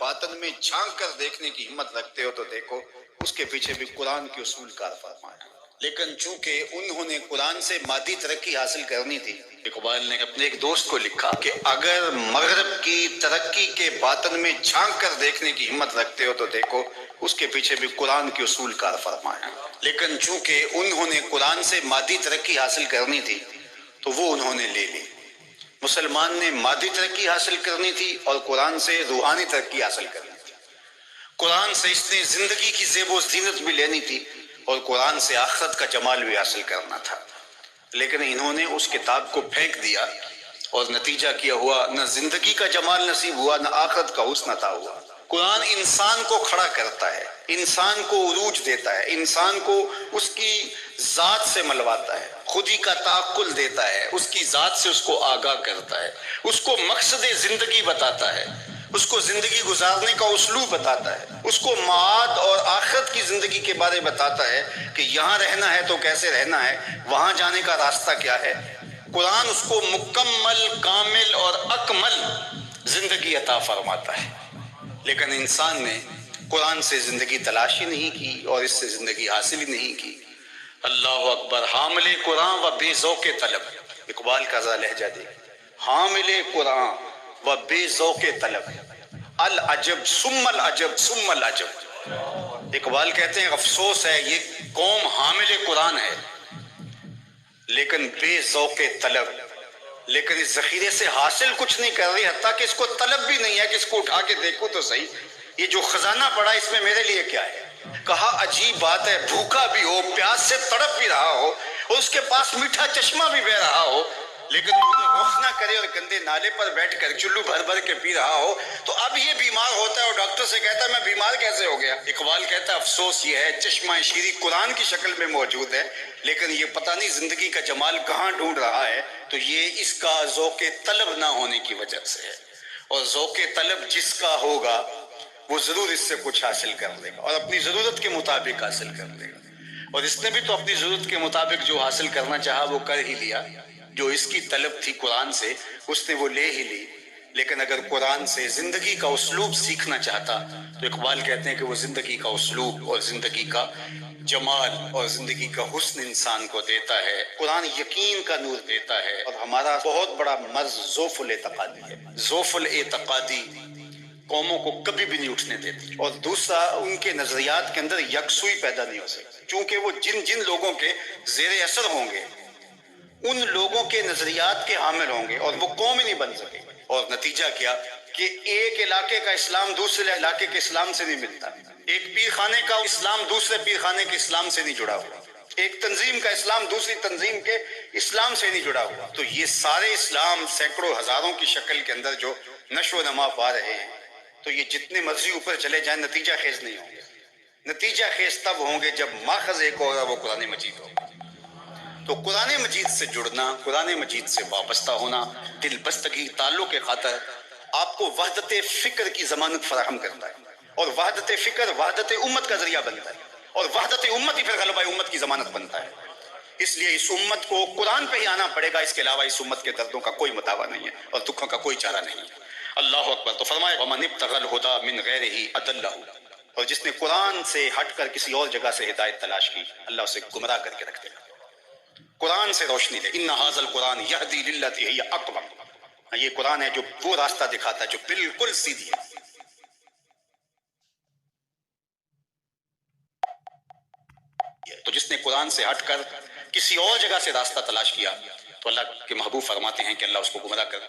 باطن میں جھانک کر دیکھنے کی ہمت رکھتے ہو تو دیکھو اس کے پیچھے بھی قرآن کے اصول کار فرمایا۔ لیکن چونکہ انہوں نے قرآن سے مادی ترقی حاصل کرنی تھی، اقبال نے اپنے ایک دوست کو لکھا کہ اگر مغرب کی ترقی کے باطن میں جھانک کر دیکھنے کی ہمت رکھتے ہو تو دیکھو اس کے پیچھے بھی قرآن کے اصول کار فرمایا۔ لیکن چونکہ انہوں نے قرآن سے مادی ترقی حاصل کرنی تھی تو وہ انہوں نے لے لی۔ مسلمان نے مادی ترقی حاصل کرنی تھی اور قرآن سے روحانی ترقی حاصل کرنی تھی۔ قرآن سے اس نے زندگی کی زیب و زینت بھی لینی تھی اور قرآن سے آخرت کا جمال بھی حاصل کرنا تھا، لیکن انہوں نے اس کتاب کو پھینک دیا اور نتیجہ کیا ہوا نہ زندگی کا جمال نصیب ہوا نہ آخرت کا حسن عطا ہوا۔ قرآن انسان کو کھڑا کرتا ہے، انسان کو عروج دیتا ہے، انسان کو اس کی ذات سے ملواتا ہے، خودی کا تعقل دیتا ہے، اس کی ذات سے اس کو آگاہ کرتا ہے، اس کو مقصد زندگی بتاتا ہے، اس کو زندگی گزارنے کا اسلوب بتاتا ہے، اس کو معاد اور آخرت کی زندگی کے بارے بتاتا ہے کہ یہاں رہنا ہے تو کیسے رہنا ہے، وہاں جانے کا راستہ کیا ہے۔ قرآن اس کو مکمل، کامل اور اکمل زندگی عطا فرماتا ہے، لیکن انسان نے قرآن سے زندگی تلاش ہی نہیں کی اور اس سے زندگی حاصل ہی نہیں کی۔ اللہ اکبر، حامل قرآن و بے ذوق طلب، اقبال کا ذا لہجہ دے، حامل قرآن و بے ذوق طلب، العجب ثم العجب ثم العجب۔ اقبال کہتے ہیں افسوس ہے یہ قوم حامل قرآن ہے لیکن بے ذوق طلب، لیکن اس ذخیرے سے حاصل کچھ نہیں کر رہی، حتیٰ کہ اس کو طلب بھی نہیں ہے کہ اس کو اٹھا کے دیکھو تو صحیح یہ جو خزانہ پڑا اس میں میرے لیے کیا ہے۔ کہا عجیب بات ہے، بھوکا بھی ہو، پیاس سے تڑپ بھی رہا ہو اور اس کے پاس میٹھا چشمہ بھی بہ رہا ہو، لیکن مجھے رخ نہ کرے اور گندے نالے پر بیٹھ کر چلو بھر بھر کے پی رہا ہو، تو اب یہ بیمار ہوتا ہے اور ڈاکٹر سے کہتا ہے میں بیمار کیسے ہو گیا۔ اقبال کہتا ہے افسوس یہ ہے چشمہ شیریں قرآن کی شکل میں موجود ہے لیکن یہ پتہ نہیں زندگی کا جمال کہاں ڈھونڈ رہا ہے، تو یہ اس کا ذوق طلب نہ ہونے کی وجہ سے ہے، اور ذوق طلب جس کا ہوگا وہ ضرور اس سے کچھ حاصل کر لے گا اور اپنی ضرورت کے مطابق حاصل کر لے گا، اور اس نے بھی تو اپنی ضرورت کے مطابق جو حاصل کرنا چاہا وہ کر ہی لیا۔ جو اس کی طلب تھی قرآن سے اس نے وہ لے ہی لی، لیکن اگر قرآن سے زندگی کا اسلوب سیکھنا چاہتا تو اقبال کہتے ہیں کہ وہ زندگی کا اسلوب اور زندگی کا جمال اور زندگی کا حسن انسان کو دیتا ہے۔ قرآن یقین کا نور دیتا ہے، اور ہمارا بہت بڑا مرض ذوف الاعتقادی ہے۔ ذوف الاعتقادی قوموں کو کبھی بھی نہیں اٹھنے دیتی، اور دوسرا ان کے نظریات کے اندر یکسوئی پیدا نہیں ہو سکتی، چونکہ وہ جن جن لوگوں کے زیر اثر ہوں گے ان لوگوں کے نظریات کے حامل ہوں گے اور وہ قوم ہی نہیں بن سکے۔ اور نتیجہ کیا کہ ایک علاقے کا اسلام دوسرے علاقے کے اسلام سے نہیں ملتا، ایک پیر خانے کا اسلام دوسرے پیر خانے کے اسلام سے نہیں جڑا ہوا، ایک تنظیم کا اسلام دوسری تنظیم کے اسلام سے نہیں جڑا ہوا۔ تو یہ سارے اسلام سینکڑوں ہزاروں کی شکل کے اندر جو نشو و نما پا رہے ہیں، تو یہ جتنے مرضی اوپر چلے جائیں نتیجہ خیز نہیں ہوں گے۔ نتیجہ خیز تب ہوں گے جب ماخذ ایک ہوگا، وہ قرآن مجید ہوگا۔ تو قرآن مجید سے جڑنا، قرآن مجید سے وابستہ ہونا دل بستگی تعلق خاطر آپ کو وحدت فکر کی ضمانت فراہم کرتا ہے، اور وحدت فکر وحدت امت کا ذریعہ بنتا ہے، اور وحدت امت ہی پھر غلبہ امت کی ضمانت بنتا ہے۔ اس لیے اس امت کو قرآن پہ ہی آنا پڑے گا، اس کے علاوہ اس امت کے دردوں کا کوئی مداوع نہیں ہے اور دکھوں کا کوئی چارہ نہیں ہے۔ اللہ اکبر۔ تو فرمائے وَمَنِ ابْتَغَى الْهُدَى مِنْ غَيْرِهِ أَضَلَّهُ، اور جس نے قرآن سے ہٹ کر کسی اور جگہ سے ہدایت تلاش کی اللہ اسے گمراہ کر کے رکھ دے گا۔ قرآن سے روشنی دے، إِنَّ هَذَا الْقُرْآنَ يَهْدِي لِلَّتِي هِيَ أَقْوَمُ، یہ قرآن ہے جو وہ راستہ دکھاتا ہے جو بالکل سیدھی ہے۔ تو جس نے قرآن سے ہٹ کر کسی اور جگہ سے راستہ تلاش کیا تو اللہ کے محبوب فرماتے ہیں کہ اللہ اس کو گمراہ کر